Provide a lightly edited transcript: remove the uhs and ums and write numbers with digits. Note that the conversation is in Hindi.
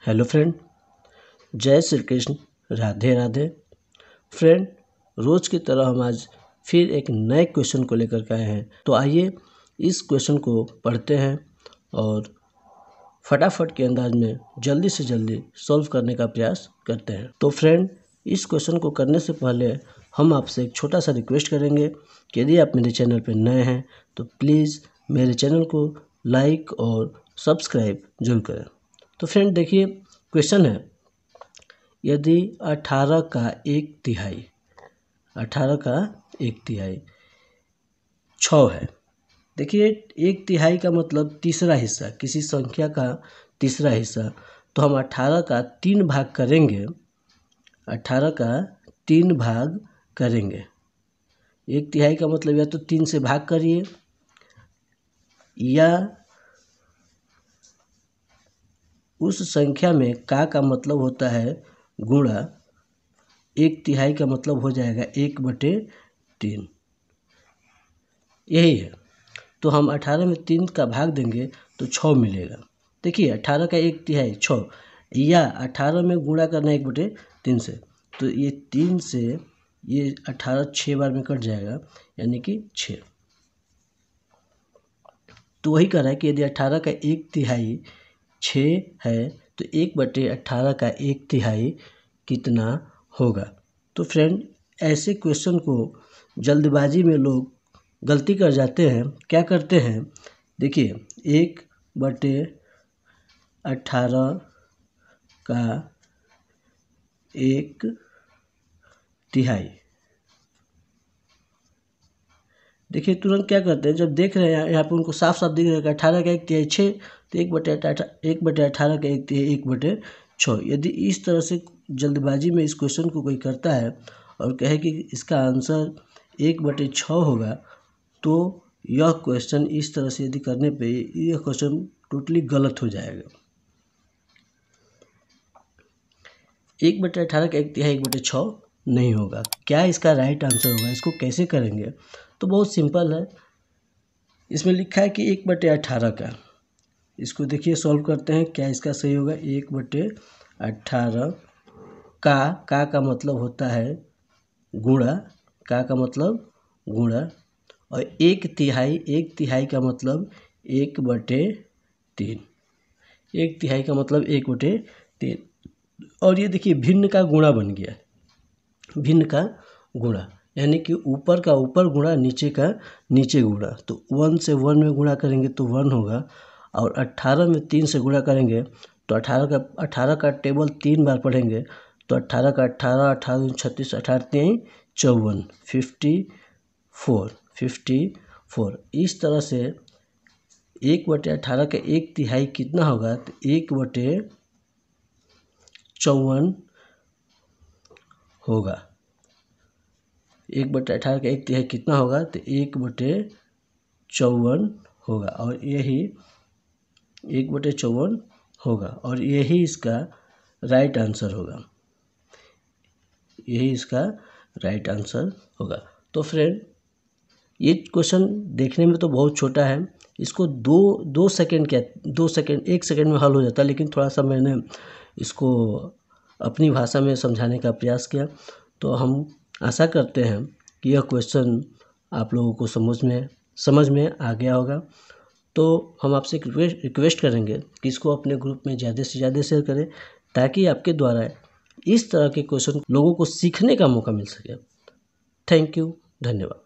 हेलो फ्रेंड, जय श्री कृष्ण, राधे राधे। फ्रेंड, रोज़ की तरह हम आज फिर एक नए क्वेश्चन को लेकर के आए हैं। तो आइए इस क्वेश्चन को पढ़ते हैं और फटाफट के अंदाज में जल्दी से जल्दी सॉल्व करने का प्रयास करते हैं। तो फ्रेंड, इस क्वेश्चन को करने से पहले हम आपसे एक छोटा सा रिक्वेस्ट करेंगे कि यदि आप मेरे चैनल पर नए हैं तो प्लीज़ मेरे चैनल को लाइक और सब्सक्राइब जरूर करें। तो फ्रेंड देखिए, क्वेश्चन है, यदि 18 का 1/3 6 है। देखिए, 1/3 का मतलब तीसरा हिस्सा, किसी संख्या का तीसरा हिस्सा। तो हम 18 का 3 भाग करेंगे। 18 का 3 भाग करेंगे। 1/3 का मतलब या तो 3 से भाग करिए या उस संख्या में का मतलब होता है गुणा 1/3 का मतलब हो जाएगा 1/3। यही है। तो हम 18 में 3 का भाग देंगे तो 6 मिलेगा। देखिए, 18 का 1/3 6 या 18 में गुणा करना 1/3 से, तो ये 3 से ये 18 6 बार में कट जाएगा, यानी कि 6। तो वही कह रहा है कि यदि 18 का 1/3 6 है तो 1/18 का 1/3 कितना होगा। तो फ्रेंड, ऐसे क्वेश्चन को जल्दबाजी में लोग गलती कर जाते हैं। क्या करते हैं, देखिए, 1/18 का 1/3। देखिए, तुरंत क्या करते हैं, जब देख रहे हैं यहाँ पे उनको साफ साफ दिख रहा है कि 18 का 1/3 6, तो 1/18 का 1/3 1/6। यदि इस तरह से जल्दबाजी में इस क्वेश्चन को कोई करता है और कहे कि इसका आंसर 1/6 होगा, तो यह क्वेश्चन इस तरह से यदि करने पे यह क्वेश्चन टोटली गलत हो जाएगा। 1/18 का 1/3 1/6 नहीं होगा। क्या इसका राइट आंसर होगा, इसको कैसे करेंगे? तो बहुत सिंपल है। इसमें लिखा है कि 1/18 का, इसको देखिए सॉल्व करते हैं। क्या इसका सही होगा? 1/18 का मतलब होता है गुणा, का मतलब गुणा, और 1/3 का मतलब 1/3। 1/3 का मतलब 1/3। और ये देखिए भिन्न का गुणा बन गया। भिन्न का गुणा यानी कि ऊपर का ऊपर गुणा, नीचे का नीचे गुणा। तो 1 से 1 में गुणा करेंगे तो 1 होगा, और 18 में 3 से गुणा करेंगे तो 18 का टेबल 3 बार पढ़ेंगे तो 18 का 18, 18 36, 18 3 54, 54। इस तरह से 1/18 का 1/3 कितना होगा, तो 1/54 होगा। 1/18 का 1/3 कितना होगा, तो 1/54 होगा, और यही 1/54 होगा, और यही इसका राइट आंसर होगा। यही इसका राइट आंसर होगा। तो फ्रेंड, ये क्वेश्चन देखने में तो बहुत छोटा है। इसको 1 सेकेंड में हल हो जाता है, लेकिन थोड़ा सा मैंने इसको अपनी भाषा में समझाने का प्रयास किया। तो हम आशा करते हैं कि यह क्वेश्चन आप लोगों को समझ में आ गया होगा। तो हम आपसे रिक्वेस्ट करेंगे कि इसको अपने ग्रुप में ज़्यादा से ज़्यादा शेयर करें, ताकि आपके द्वारा इस तरह के क्वेश्चन लोगों को सीखने का मौका मिल सके। थैंक यू, धन्यवाद।